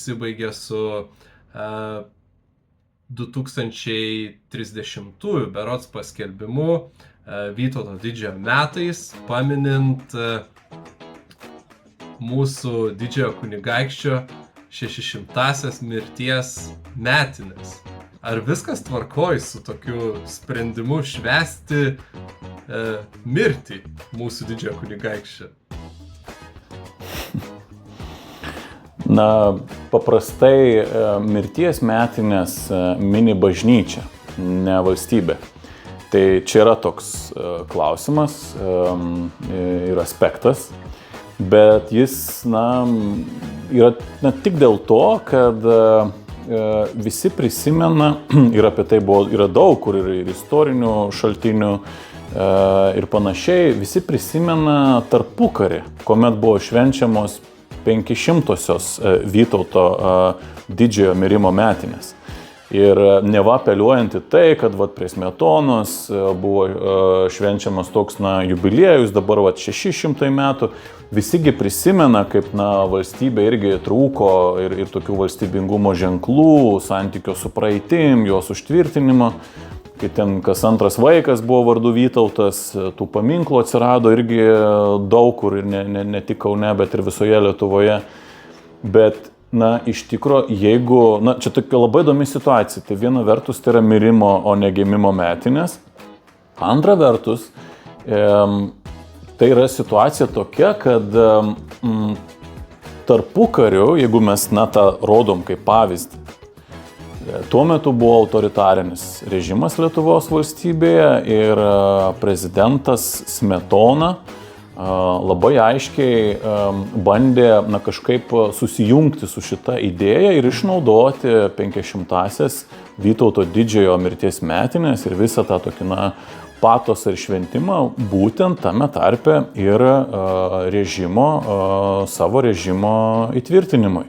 užsibaigė su 2030 berods paskelbimu Vytauto didžiojo metais, paminint mūsų didžiojo kunigaikščio 600-asias mirties metinės. Ar viskas tvarkoj su tokiu sprendimu švęsti mirtį mūsų didžiojo kunigaikščio? Na, paprastai mirties metinės mini bažnyčia, ne valstybė. Tai čia yra toks klausimas ir aspektas, bet jis yra tik dėl to, kad visi prisimena, ir apie tai yra daug, kur ir istorinių šaltinių ir panašiai, visi prisimena tarpukarį, kuomet buvo švenčiamos 500-osios Vytauto didžiojo mirimo metinės. Ir neva apeliuojant į tai, kad prie Smetonos buvo švenčiamas toks jubiliejus, dabar 600 metų, visigi prisimena, kaip valstybė irgi trūko ir tokių valstybingumo ženklų, santykio su praeitim, jos užtvirtinimo. Kai ten kas antras vaikas buvo vardu Vytautas, tų paminklų atsirado irgi daug kur, ir ne tik Kaune, bet ir visoje Lietuvoje. Bet, iš tikro, jeigu, čia tokia labai įdomi situacija, tai viena vertus tai yra mirimo, o ne gimimo metinės. Antra vertus, tai yra situacija tokia, kad tarpukariu, jeigu mes tą rodom kaip pavyzdį, tuo metu buvo autoritarinis režimas Lietuvos valstybėje ir prezidentas Smetona labai aiškiai bandė kažkaip susijungti su šita idėja ir išnaudoti 500-asias Vytauto didžiojo mirties metinės ir visą tą tokį patosą ir šventimą būtent tame tarpe ir savo režimo įtvirtinimui.